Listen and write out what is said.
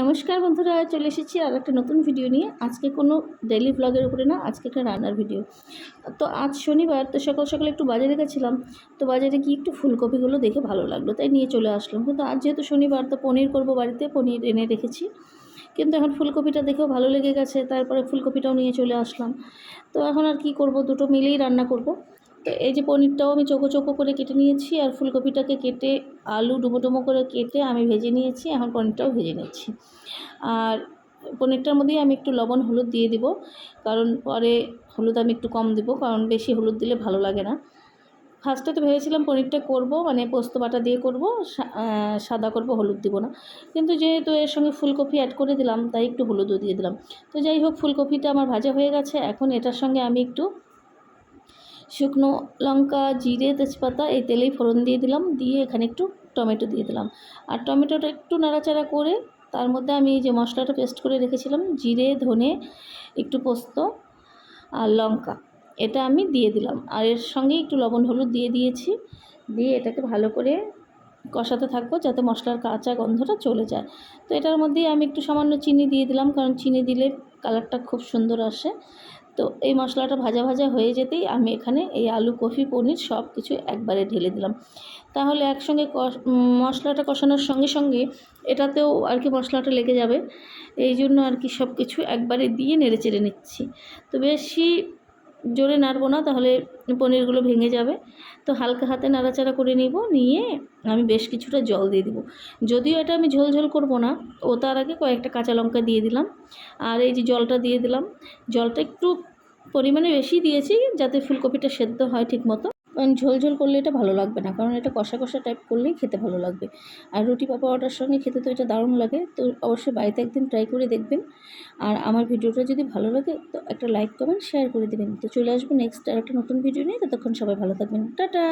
নমস্কার বন্ধুরা, চলে এসেছি আর একটা নতুন ভিডিও নিয়ে। আজকে কোনো ডেইলি ব্লগের উপরে না, আজকে একটা রান্নার ভিডিও। তো আজ শনিবার, তো সকাল সকাল একটু বাজারে গেছিলাম। তো বাজারে গিয়ে একটু ফুলকপিগুলো দেখে ভালো লাগলো, তাই নিয়ে চলে আসলাম। কিন্তু আজ যেহেতু শনিবার, তো পনির করব বাড়িতে, পনির এনে রেখেছি। কিন্তু এখন ফুলকপিটা দেখেও ভালো লেগে গেছে, তারপরে ফুলকপিটাও নিয়ে চলে আসলাম। তো এখন আর কি করব, দুটো মিলেই রান্না করব। তো এই যে পনিরটাও আমি চোখো চোখো করে কেটে নিয়েছি, আর ফুলকপিটাকে কেটে আলু ডুমো ডুমো করে কেটে আমি ভেজে নিয়েছি। এখন পনিরটাও ভেজে নিচ্ছি। আর পনিরটার মধ্যেই আমি একটু লবণ হলুদ দিয়ে দিব, কারণ পরে হলুদ আমি একটু কম দিব, কারণ বেশি হলুদ দিলে ভালো লাগে না। ফার্স্টে তো ভেবেছিলাম পনিরটা করব মানে পোস্ত বাটা দিয়ে করব, সাদা করব, হলুদ দিব না। কিন্তু যেহেতু এর সঙ্গে ফুলকপি অ্যাড করে দিলাম, তাই একটু হলুদও দিয়ে দিলাম। তো যাই হোক, ফুলকপিটা আমার ভাজা হয়ে গেছে। এখন এটার সঙ্গে আমি একটু শুকনো লঙ্কা, জিরে, তেজপাতা এই তেলেই ফোড়ন দিয়ে দিলাম, দিয়ে এখানে একটু টমেটো দিয়ে দিলাম। আর টমেটোটা একটু নাড়াচাড়া করে তার মধ্যে আমি যে মশলাটা পেস্ট করে রেখেছিলাম, জিরে, ধনে, একটু পোস্ত আর লঙ্কা, এটা আমি দিয়ে দিলাম। আর এর সঙ্গে একটু লবণ হলুদ দিয়ে দিয়েছি। দিয়ে এটাকে ভালো করে কষাতে থাকবো, যাতে মশলার কাঁচা গন্ধটা চলে যায়। তো এটার মধ্যেই আমি একটু সামান্য চিনি দিয়ে দিলাম, কারণ চিনি দিলে কালারটা খুব সুন্দর আসে। তো এই মশলাটা ভাজা ভাজা হয়ে যেতেই আমি এখানে এই আলু, কফি, পনির সব কিছু একবারে ঢেলে দিলাম। তাহলে একসঙ্গে মশলাটা কষানোর সঙ্গে সঙ্গে এটাতেও আর কি মশলাটা লেগে যাবে। এই জন্য আর কি সব কিছু একবারে দিয়ে নেড়ে চেড়ে নিচ্ছি। তো বেশি জোরে নাড়বো না, তাহলে পনিরগুলো ভেঙে যাবে। তো হালকা হাতে নাড়াচাড়া করে নিয়ে আমি বেশ কিছুটা জল দিয়ে দিব। যদিও এটা আমি ঝোল ঝোল করবো না, ও তার আগে কয়েকটা কাঁচা লঙ্কা দিয়ে দিলাম। আর এই যে জলটা দিয়ে দিলাম, জলটা একটু পরিমাণে বেশি দিয়েছি, যাতে ফুলকপিটা সেদ্ধ হয় ঠিক মতো। কারণ ঝোল ঝোল করলে এটা ভালো লাগবে না, কারণ এটা কষা কষা টাইপ করলেই খেতে ভালো লাগবে। আর রুটি বা পরোটার সঙ্গে খেতে তো এটা দারুণ লাগে। তো অবশ্যই বাড়িতে একদিন ট্রাই করে দেখবেন। আর আমার ভিডিওটা যদি ভালো লাগে তো একটা লাইক, কমেন্ট, শেয়ার করে দেবেন। তো চলে আসবো নেক্সট আর একটা নতুন ভিডিও নিয়ে। ততক্ষণ সবাই ভালো থাকবেন, টাটা।